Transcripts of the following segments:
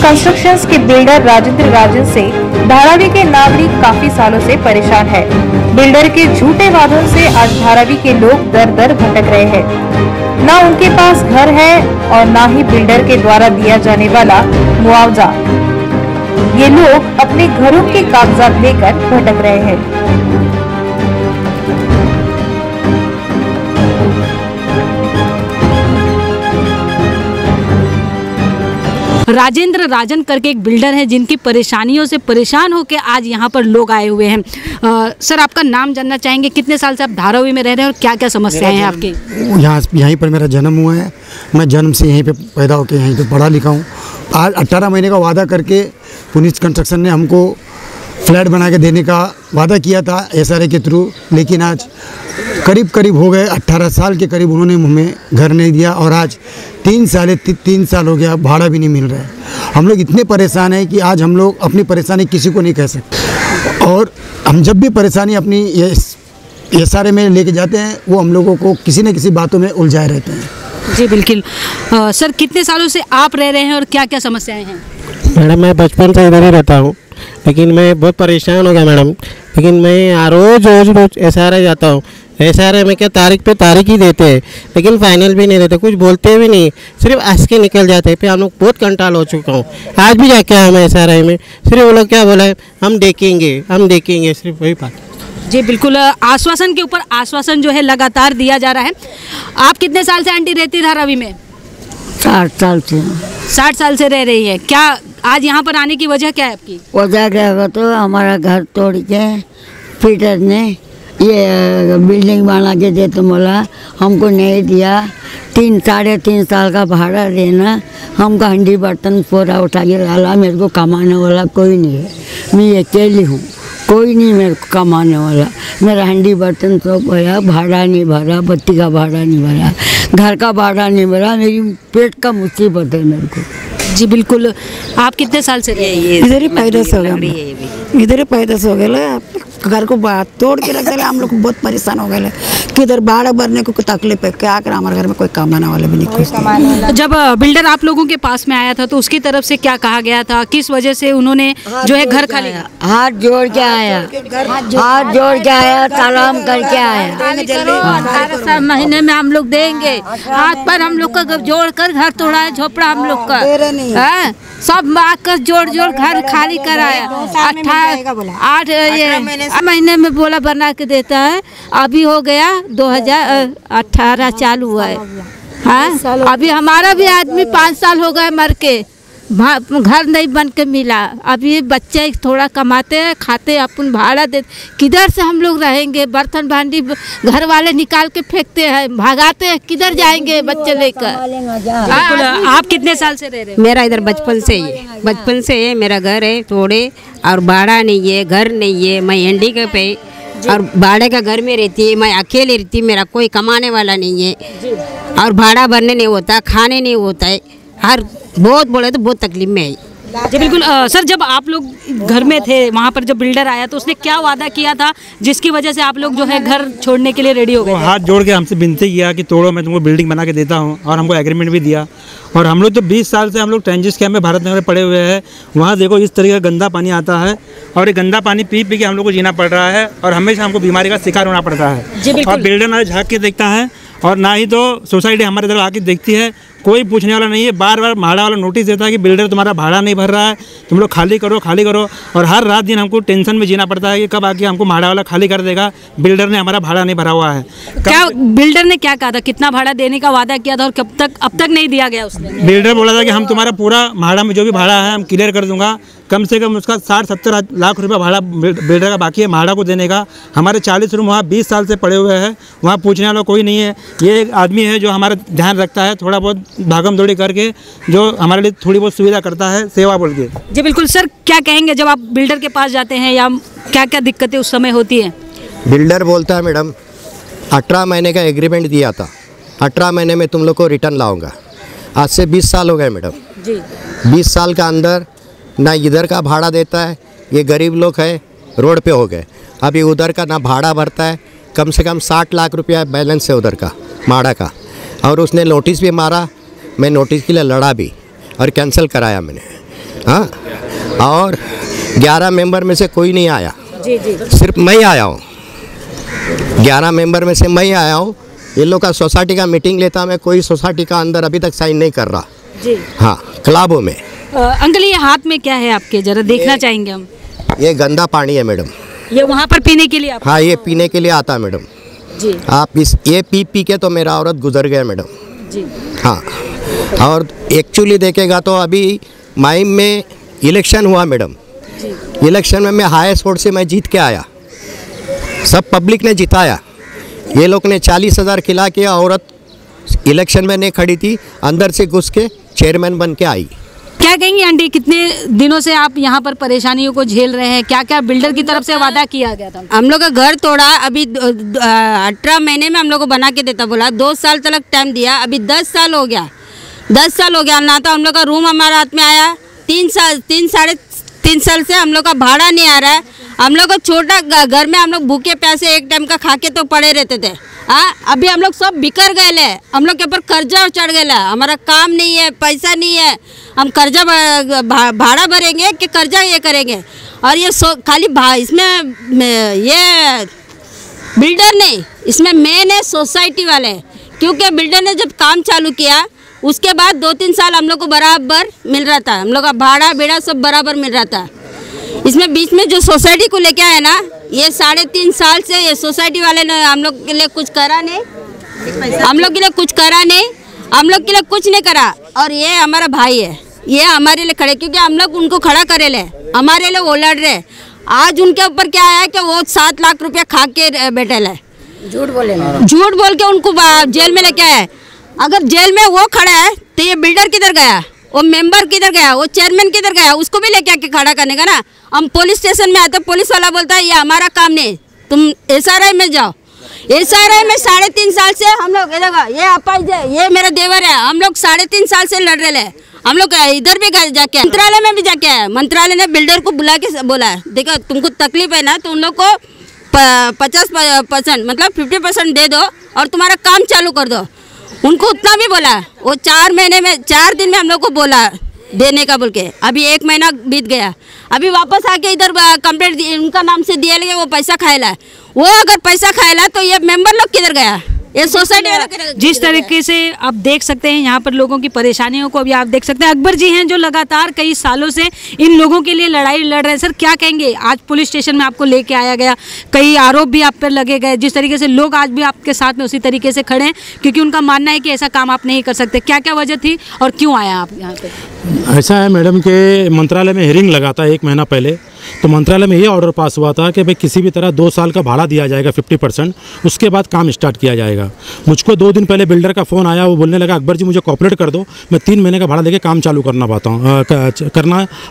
Constructions के builder Rajendra राजन से धारावी के नागरिक काफी सालों से परेशान है। बिल्डर के झूठे वादों से आज धारावी के लोग दर दर भटक रहे हैं। न उनके पास घर है और न ही बिल्डर के द्वारा दिया जाने वाला मुआवजा। ये लोग अपने घरों के कागजात लेकर भटक रहे हैं। राजेंद्र राजन करके एक बिल्डर है जिनकी परेशानियों से परेशान होकर आज यहाँ पर लोग आए हुए हैं। सर, आपका नाम जानना चाहेंगे, कितने साल से आप धारावी में रह रहे हैं और क्या क्या समस्याएं हैं आपकी? यहीं पर मेरा जन्म हुआ है। मैं जन्म से यहीं पे पैदा होकर यहीं पे पढ़ा लिखा हूँ। आज 18 महीने का वादा करके पुनिस कंस्ट्रक्शन ने हमको फ्लैट बना के देने का वादा किया था SRA के थ्रू, लेकिन आज करीब हो गए 18 साल के करीब उन्होंने हमें घर नहीं दिया और आज 3 साल हो गया, भाड़ा भी नहीं मिल रहा है। हम लोग इतने परेशान हैं कि आज हम लोग अपनी परेशानी किसी को नहीं कह सकते और हम जब भी परेशानी अपनी SRA में लेके जाते हैं वो हम लोगों को किसी न किसी बातों में उलझाए रहते हैं। जी बिल्कुल। सर, कितने सालों से आप रह रहे हैं और क्या क्या समस्याएं हैं? मैडम, मैं बचपन से इधर ही रहता हूँ, लेकिन मैं बहुत परेशान हो गया मैडम। लेकिन मैं रोज़ SRA जाता हूँ। SRA में क्या तारीख पे तारीख ही देते हैं, लेकिन फाइनल भी नहीं देते, कुछ बोलते भी नहीं, सिर्फ हंस के निकल जाते हैं। पे हम लोग बहुत कंटाल हो चुका हूँ। आज भी जाके आया मैं SRA में, सिर्फ वो लोग क्या बोला है, हम देखेंगे, सिर्फ वही बात। जी बिल्कुल। आश्वासन के ऊपर आश्वासन जो है लगातार दिया जा रहा है। आप कितने साल से आंटी रहती है धारावी में? 60 साल से। 60 साल से रह रही है। क्या आज यहाँ पर आने की वजह क्या है आपकी? वजह क्या होगा, तो हमारा घर तोड़ के पीटर ने ये बिल्डिंग बना के दे तो बोला, हमको नहीं दिया। 3-3.5 साल का भाड़ा देना, हमको हंडी बर्तन पूरा उठा के डाला। मेरे को कमाने वाला कोई नहीं है, मैं अकेली हूँ, कोई नहीं मेरे को कमाने वाला। मेरा हंडी बर्तन सब गया, भाड़ा नहीं भरा, बत्ती का भाड़ा नहीं भरा, घर का भाड़ा नहीं भरा। मेरी पेट का मुसीबत है मेरे को। जी बिल्कुल। आप कितने साल से रहे हैं? इधर ही पैदा से हो गया, इधर ही पैदा से हो गया। घर को तोड़ के रख दिया। हम लोग बहुत परेशान हो गए कि इधर भाड़ा भरने को तकलीफ है, क्या कर हमारे घर में कोई कमाने वाला भी नहीं। जब बिल्डर आप लोगों के पास में आया था तो उसकी तरफ से क्या कहा गया था, किस वजह से उन्होंने जो है घर खाली? हाथ जोड़ के आया, सलाम करके आया। 18 महीने में हम लोग देंगे, हाथ पर हम लोग का जोड़ कर घर तोड़ा है, झोपड़ा हम लोग का है, सब आकर जोड़ घर खाली कराया। 8 महीने में बोला बना के देता है। अभी हो गया 2018 चालू हुआ है। हाँ, अभी हमारा भी आदमी 5 साल हो गए मर के, घर नहीं बन के मिला। अभी बच्चे थोड़ा कमाते हैं, खाते, अपन भाड़ा देते, किधर से हम लोग रहेंगे? बर्तन भांडी घर वाले निकाल के फेंकते हैं, भगाते हैं, किधर जाएंगे बच्चे लेकर? आप कितने साल से रह रहे हैं? मेरा इधर बचपन से है, मेरा घर है थोड़े और भाड़ा नहीं है, घर नहीं है। मैं एनडी के पे और भाड़े का घर में रहती है, मैं अकेले रहती, मेरा कोई कमाने वाला नहीं है और भाड़ा भरने नहीं होता, खाने नहीं होता है, हर बहुत बोले तो बहुत तकलीफ में है। जी बिल्कुल। सर, जब आप लोग घर में थे वहाँ पर जब बिल्डर आया तो उसने क्या वादा किया था जिसकी वजह से आप लोग जो है घर छोड़ने के लिए रेडी हो गए? हाथ जोड़ के हमसे विनती किया कि तोड़ो, मैं तुमको बिल्डिंग बना के देता हूँ, और हमको एग्रीमेंट भी दिया। और हम लोग तो 20 साल से हम लोग ट्रेंजिस कैम्प में भारत नगर में पड़े हुए हैं। वहाँ देखो इस तरीके का गंदा पानी आता है और ये गंदा पानी पी के हम लोग को जीना पड़ रहा है और हमेशा हमको बीमारी का शिकार होना पड़ता है। और बिल्डर ना झाँक के देखता है और ना ही तो सोसाइटी हमारे इधर आके देखती है, कोई पूछने वाला नहीं है। बार भाड़ा वाला नोटिस देता है कि बिल्डर तुम्हारा भाड़ा नहीं भर रहा है, तुम लोग खाली करो। और हर रात दिन हमको टेंशन में जीना पड़ता है कि कब आके हमको भाड़ा वाला खाली कर देगा, बिल्डर ने हमारा भाड़ा नहीं भरा हुआ है। क्या बिल्डर ने क्या कहा था, कितना भाड़ा देने का वादा किया था और अब तक नहीं दिया गया उसने? बिल्डर बोला था कि हम तुम्हारा पूरा भाड़ा में जो भी भाड़ा है हम क्लियर कर दूंगा। कम से कम उसका 60-70 लाख रुपए भाड़ा बिल्डर का बाकी है भाड़ा को देने का। हमारे 40 रूम वहाँ 20 साल से पड़े हुए हैं, वहाँ पूछने वाला कोई नहीं है। ये एक आदमी है जो हमारा ध्यान रखता है, थोड़ा बहुत भागम दौड़ी करके जो हमारे लिए थोड़ी बहुत सुविधा करता है, सेवा बोल के। जी बिल्कुल। सर, क्या कहेंगे जब आप बिल्डर के पास जाते हैं या क्या क्या दिक्कतें उस समय होती हैं? बिल्डर बोलता है मैडम 18 महीने का एग्रीमेंट दिया था, 18 महीने में तुम लोग को रिटर्न लाऊंगा। आज से 20 साल हो गए मैडम जी। 20 साल का अंदर ना इधर का भाड़ा देता है, ये गरीब लोग है रोड पे हो गए। अभी उधर का ना भाड़ा भरता है, कम से कम 60 लाख रुपया बैलेंस है उधर का भाड़ा का। और उसने नोटिस भी मारा, मैं नोटिस के लिए लड़ा भी और कैंसिल कराया मैंने। हाँ, और 11 मेंबर में से कोई नहीं आया। जी जी। सिर्फ मैं ही आया हूँ। 11 मेंबर में से मैं ही आया हूँ। ये लोग का सोसाइटी का मीटिंग लेता, मैं कोई सोसाइटी का अंदर अभी तक साइन नहीं कर रहा। जी हाँ, क्लबों में। अंकल ये हाथ में क्या है आपके, जरा देखना चाहेंगे हम। ये गंदा पानी है मैडम। ये वहाँ पर पीने के लिए आप? हाँ, ये पीने के लिए आता है मैडम। जी। आप ये पी के तो मेरा औरत गुजर गया मैडम। जी। हाँ, और एक्चुअली देखेगा तो अभी माइम में इलेक्शन हुआ मैडम। इलेक्शन में मैं हाईएस्ट वोट से मैं जीत के आया, सब पब्लिक ने जिताया। ये लोग ने 40,000 खिला के, औरत इलेक्शन में नहीं खड़ी थी, अंदर से घुस के चेयरमैन बन के आई। क्या कहेंगे आंटी, कितने दिनों से आप यहाँ पर परेशानियों को झेल रहे हैं? क्या क्या बिल्डर की तरफ से वादा किया गया था? हम लोग का घर तोड़ा, अभी 18 महीने में हम लोग को बना के देता बोला, 2 साल तक टाइम दिया, अभी 10 साल हो गया। 10 साल हो गया ना, तो हम लोग का रूम हमारे हाथ में आया। 3 साल से हम लोग का भाड़ा नहीं आ रहा है। हम लोग को छोटा घर में हम लोग भूखे प्यासे एक टाइम का खा के तो पड़े रहते थे। हाँ, अभी हम लोग सब बिकर गए ले, हम लोग के ऊपर कर्जा चढ़ गया। हमारा काम नहीं है, पैसा नहीं है, हम कर्जा भाड़ा भरेंगे कि कर्जा ये करेंगे। और ये खाली इसमें ये बिल्डर नहीं, इसमें मेन है सोसाइटी वाले। क्योंकि बिल्डर ने जब काम चालू किया उसके बाद 2-3 साल हम लोग को बराबर मिल रहा था, हम लोग का भाड़ा बेड़ा सब बराबर मिल रहा था। इसमें बीच में जो सोसाइटी को लेके आए ना, ये 3.5 साल से ये सोसाइटी वाले ने हम लोग के लिए कुछ करा नहीं, हम लोग के लिए कुछ करा नहीं, हम लोग के लिए कुछ नहीं करा। और ये हमारा भाई है, ये हमारे लिए खड़े, क्योंकि हम लोग उनको खड़ा करे ले, हमारे लिए वो लड़ रहे। आज उनके ऊपर क्या आया कि वो 7 लाख रुपया खा के बैठे ले, झूठ बोल के उनको जेल में लेके आए। अगर जेल में वो खड़ा है तो ये बिल्डर किधर गया, वो मेंबर किधर गया, वो चेयरमैन किधर गया? उसको भी लेके आके खड़ा करने का ना। हम पुलिस स्टेशन में आए तो पुलिस वाला बोलता है ये हमारा काम नहीं, तुम SRI में जाओ। SRI में 3.5 साल से हम लोग, ये अपाइज है, ये मेरा देवर है, हम लोग 3.5 साल से लड़ रहे हैं। हम लोग इधर भी गए जाके, मंत्रालय में भी जाके आए। मंत्रालय ने बिल्डर को बुला के बोला है, देखो तुमको तकलीफ है ना, तो उन लोग को 50% मतलब 50% दे दो और तुम्हारा काम चालू कर दो। उनको उतना भी बोला, वो 4 दिन में हम लोग को बोला देने का बोल के। अभी 1 महीना बीत गया, अभी वापस आके इधर कंप्लेंट उनका नाम से दिया लगे, वो पैसा खाएला। वो अगर पैसा खाएला तो ये मेंबर लोग किधर गया, ये सोसाइटी वाला। जिस तरीके से आप देख सकते हैं यहाँ पर लोगों की परेशानियों को अभी आप देख सकते हैं। अकबर जी हैं जो लगातार कई सालों से इन लोगों के लिए लड़ाई लड़ रहे हैं। सर क्या कहेंगे, आज पुलिस स्टेशन में आपको लेके आया गया, कई आरोप भी आप पर लगे गए, जिस तरीके से लोग आज भी आपके साथ में उसी तरीके से खड़े हैं, क्योंकि उनका मानना है कि ऐसा काम आप नहीं कर सकते। क्या क्या वजह थी और क्यों आया आप यहाँ पे? ऐसा है मैडम के मंत्रालय में हियरिंग लगा था 1 महीना पहले, तो मंत्रालय में ये ऑर्डर पास हुआ था कि भाई किसी भी तरह 2 साल का भाड़ा दिया जाएगा 50%, उसके बाद काम स्टार्ट किया जाएगा। मुझको 2 दिन पहले बिल्डर का फ़ोन आया, वो बोलने लगा अकबर जी मुझे कॉपरेट कर दो, मैं 3 महीने का भाड़ा लेके काम चालू करना पा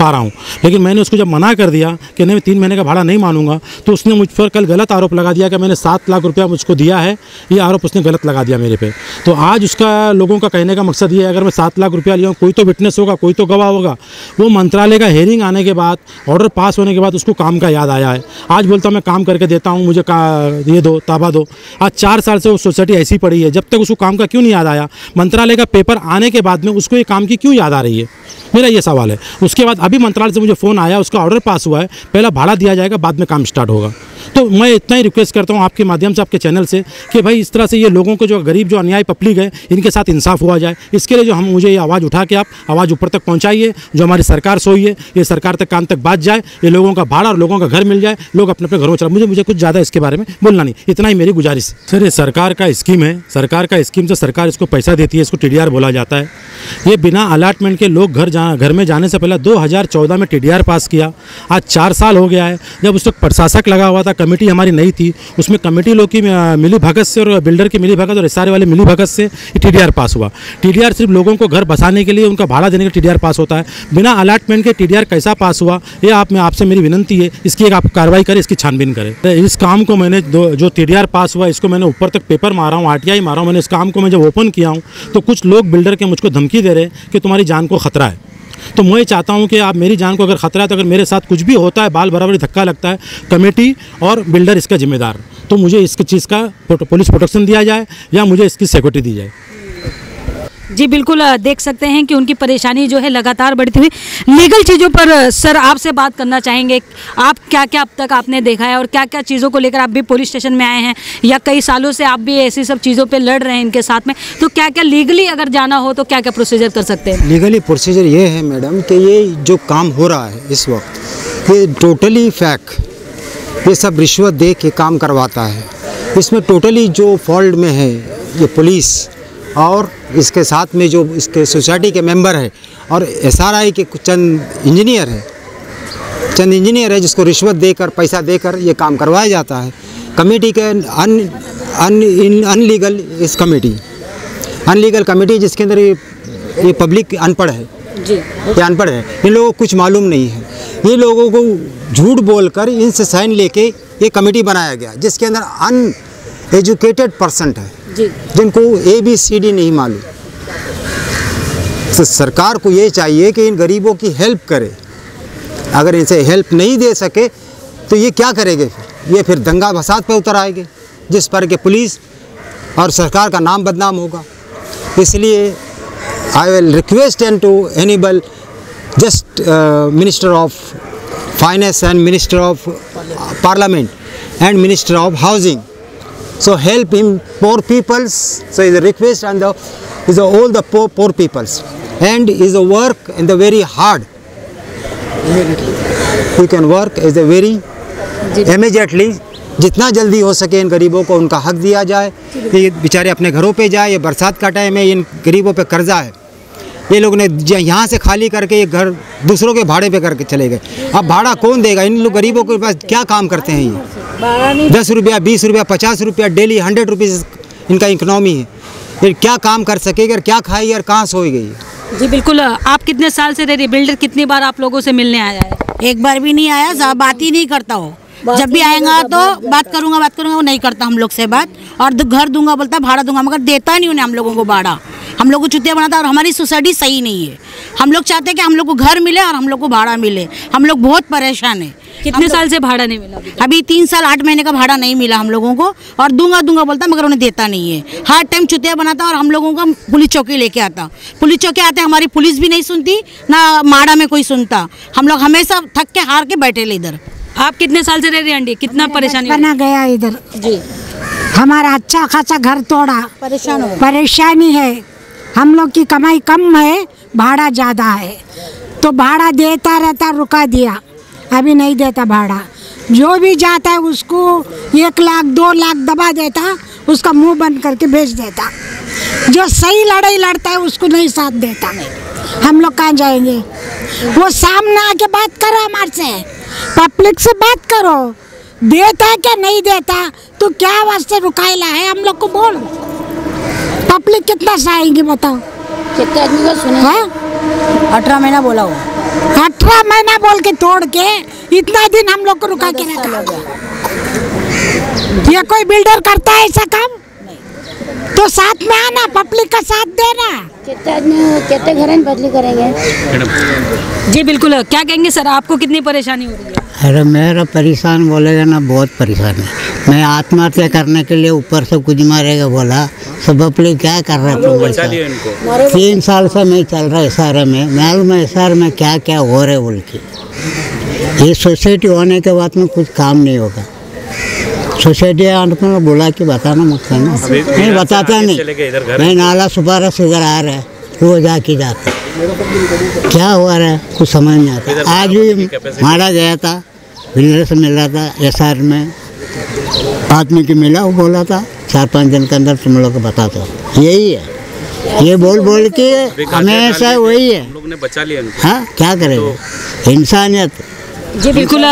रहा हूँ। लेकिन मैंने उसको जब मना कर दिया कि नहीं 3 महीने का भाड़ा नहीं मानूंगा, तो उसने मुझ पर कल गलत आरोप लगा दिया कि मैंने 7 लाख रुपया मुझको दिया है। ये आरोप उसने गलत लगा दिया मेरे पे। तो आज उसका लोगों का कहने का मकसद ये है, अगर मैं 7 लाख रुपया लिया हूँ, कोई तो विटनेस होगा, कोई तो गवाह होगा। वो मंत्रालय का हेयरिंग आने के बाद, ऑर्डर पास होने के बाद उसको काम का याद आया है। आज बोलता मैं काम करके देता हूँ, मुझे ये दो ताबा दो। आज 4 साल से वो सोसाइटी ऐसी पड़ी है, जब तक उसको काम का क्यों नहीं याद आया? मंत्रालय का पेपर आने के बाद में उसको ये काम की क्यों याद आ रही है, मेरा ये सवाल है। उसके बाद अभी मंत्रालय से मुझे फ़ोन आया, उसका ऑर्डर पास हुआ है, पहला भाड़ा दिया जाएगा, बाद में काम स्टार्ट होगा। तो मैं इतना ही रिक्वेस्ट करता हूँ आपके माध्यम से, आपके चैनल से, कि भाई इस तरह से ये लोगों को, जो गरीब, जो अन्याय पब्लिक है, इनके साथ इंसाफ हुआ जाए। इसके लिए जो मुझे ये आवाज़ उठा के आप आवाज़ ऊपर तक पहुँचाइए। जो हमारी सरकार सोई है, ये सरकार तक कान तक बात जाए, ये लोगों का भाड़ा और लोगों का घर मिल जाए, लोग अपने अपने घरों में चला। मुझे कुछ ज़्यादा इसके बारे में बोलना नहीं, इतना ही मेरी गुजारिश। सर ये सरकार का स्कीम है, सरकार का स्कीम से सरकार इसको पैसा देती है, इसको TDR बोला जाता है। ये बिना अलाटमेंट के लोग घर में जाने से पहले 2014 में TDR पास किया। आज 4 साल हो गया है। जब उस वक्त प्रशासक लगा हुआ था, कमेटी हमारी नहीं थी, उसमें कमेटी लोग की मिली भगत से और बिल्डर की मिली भगत और SRI वाले मिली भगत से TDR पास हुआ। TDR सिर्फ लोगों को घर बसाने के लिए, उनका भाड़ा देने के TDR पास होता है। बिना अलाटमेंट के TDR कैसा पास हुआ, ये आपसे मेरी विनंती है, इसकी एक आप कार्रवाई करें, इसकी छानबीन करें। इस काम को मैंने जो TDR पास हुआ, इसको मैंने ऊपर तक पेपर मारा हूँ, RTI मारा हूँ। मैंने इस काम को मैं जब ओपन किया हूँ, तो कुछ लोग बिल्डर के मुझको धमकी दे रहे हैं कि तुम्हारी जान को खतरा है। तो मैं चाहता हूं कि आप, मेरी जान को अगर खतरा है, तो अगर मेरे साथ कुछ भी होता है, बाल बराबरी धक्का लगता है, कमेटी और बिल्डर इसका जिम्मेदार, तो मुझे इसकी चीज़ का पुलिस प्रोटेक्शन दिया जाए या मुझे इसकी सिक्योरिटी दी जाए। जी बिल्कुल, देख सकते हैं कि उनकी परेशानी जो है लगातार बढ़ती हुई। लीगल चीज़ों पर सर आपसे बात करना चाहेंगे, आप क्या क्या अब तक आपने देखा है और क्या क्या चीज़ों को लेकर आप भी पुलिस स्टेशन में आए हैं या कई सालों से आप भी ऐसी सब चीज़ों पे लड़ रहे हैं इनके साथ में, तो क्या क्या लीगली अगर जाना हो तो क्या क्या प्रोसीजर कर सकते हैं? लीगली प्रोसीजर ये है मैडम कि ये जो काम हो रहा है इस वक्त ये टोटली फैक, ये सब रिश्वत दे के काम करवाता है। इसमें टोटली जो फॉल्ट में है ये पुलिस और इसके साथ में जो इसके सोसाइटी के मेंबर है और SRI के चंद इंजीनियर है जिसको रिश्वत देकर पैसा देकर ये काम करवाया जाता है। कमेटी के अनलीगल कमेटी जिसके अंदर ये पब्लिक अनपढ़ है जी, ये अनपढ़ है, इन लोगों को कुछ मालूम नहीं है। ये लोगों को झूठ बोलकर इनसे साइन लेके ये कमेटी बनाया गया जिसके अंदर अनएजुकेटेड पर्सन है जी, जिनको ABCD नहीं मालूम। तो सरकार को ये चाहिए कि इन गरीबों की हेल्प करे। अगर इनसे हेल्प नहीं दे सके तो ये क्या करेंगे? ये फिर दंगा फसाद पे उतर आएंगे जिस पर कि पुलिस और सरकार का नाम बदनाम होगा। इसलिए I will request and to enable just minister of finance and minister of parliament and minister of housing, so help him poor peoples. So is a request and is all the poor peoples and is a work and the very hard. You can work as a very immediately, जितना जल्दी हो सके इन गरीबों को उनका हक दिया जाए। ये बेचारे अपने घरों पे जाए, ये बरसात का टाइम है, इन गरीबों पे कर्जा है। ये लोग ने यहाँ से खाली करके ये घर दूसरों के भाड़े पे करके चले गए। अब भाड़ा कौन देगा? इन लोग गरीबों के पास क्या काम करते हैं? ये 10 रुपया, 20 रुपया, 50 रुपया डेली, 100 रुपीज़ इनका इकोनॉमी है। ये क्या काम कर सकेगी और क्या खाएगी और कहाँ सोएगी? जी बिल्कुल, आप कितने साल से रह रही? बिल्डर कितनी बार आप लोगों से मिलने आया है? एक बार भी नहीं आया, बात ही नहीं करता हो। जब भी आएगा तो बात करूंगा, वो नहीं करता हम लोग से बात। और घर दूंगा बोलता, भाड़ा दूंगा, मगर देता नहीं उन्हें हम लोगों को भाड़ा। हम लोग को चुतिया बनाता और हमारी सोसाइटी सही नहीं है। हम लोग चाहते हैं कि हम लोग को घर मिले और हम लोग को भाड़ा मिले। हम लोग बहुत परेशान हैं। कितने साल से भाड़ा नहीं मिला? अभी 3 साल 8 महीने का भाड़ा नहीं मिला हम लोगों को। और दूंगा बोलता मगर उन्हें देता नहीं है। हर टाइम चुतिया बनाता और हम लोगों को पुलिस चौकी लेके आता। पुलिस चौकी आते हमारी पुलिस भी नहीं सुनती, ना माड़ा में कोई सुनता। हम लोग हमेशा थक के हार के बैठे ले इधर। आप कितने साल से रह रही आंटी? कितना परेशानी बना गया इधर जी? हमारा अच्छा खासा घर तोड़ा, परेशानी है। हम लोग की कमाई कम है, भाड़ा ज़्यादा है, तो भाड़ा देता रहता, रुका दिया, अभी नहीं देता भाड़ा। जो भी जाता है उसको 1 लाख 2 लाख दबा देता, उसका मुंह बंद करके भेज देता। जो सही लड़ाई लड़ता है उसको नहीं साथ देता। हम लोग कहाँ जाएंगे? वो सामने आके बात करो हमारे से, पब्लिक से बात करो, देता है क्या नहीं देता, तो क्या वास्ते रुकायला है? हम लोग को बोल, पब्लिक कितना सहायेगी बताओ? कितने आदमी का सुने? 18 महीना बोला हो, 18 महीना बोल के तोड़ के इतना दिन हम लोग को रुका के रखा। ये कोई बिल्डर करता है ऐसा काम? तो साथ में आना, पब्लिक का साथ देना। कितने घर बदली करेंगे? जी बिल्कुल, क्या कहेंगे सर, आपको कितनी परेशानी हो रही है? अरे मेरा परेशान बोलेगा ना, बहुत परेशान है। मैं आत्महत्या करने के लिए ऊपर से कुछ मारेगा बोला, सब अपने क्या कर रहे तुम? 3 साल से मैं चल रहा है SR में, मालूम है SR में क्या क्या हो रहे बोल के। ये सोसाइटी होने के बाद में कुछ काम नहीं होगा। सोसाइटी आपको बोला कि बताना मत करना, नहीं बताता नहीं। मैं नाला सुपारा से इधर आ रहा है, रोज आके जाता, क्या हुआ रहा है कुछ समझ नहीं आता। आज भी मारा गया था, बिल्डर से मिल रहा था SR में, आदमी की मिला, वो बोला था 4-5 दिन के अंदर तुम लोग को बताता। यही है, ये बोल के हमेशा वही है। लोग ने बचा लिया। हाँ, क्या करेगा इंसानियत। जी बिल्कुल,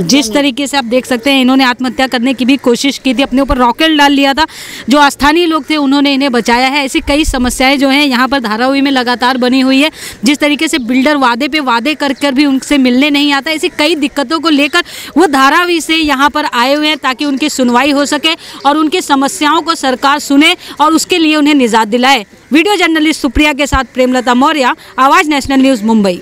जिस तरीके से आप देख सकते हैं इन्होंने आत्महत्या करने की भी कोशिश की थी, अपने ऊपर रॉकेट डाल लिया था। जो स्थानीय लोग थे उन्होंने इन्हें बचाया है। ऐसी कई समस्याएं जो हैं यहाँ पर धारावी में लगातार बनी हुई है। जिस तरीके से बिल्डर वादे पे वादे कर भी उनसे मिलने नहीं आता, ऐसी कई दिक्कतों को लेकर वो धारावी से यहाँ पर आए हुए हैं ताकि उनकी सुनवाई हो सके और उनकी समस्याओं को सरकार सुने और उसके लिए उन्हें निजात दिलाए। वीडियो जर्नलिस्ट सुप्रिया के साथ प्रेमलता मौर्य, आवाज़ नेशनल न्यूज़, मुंबई।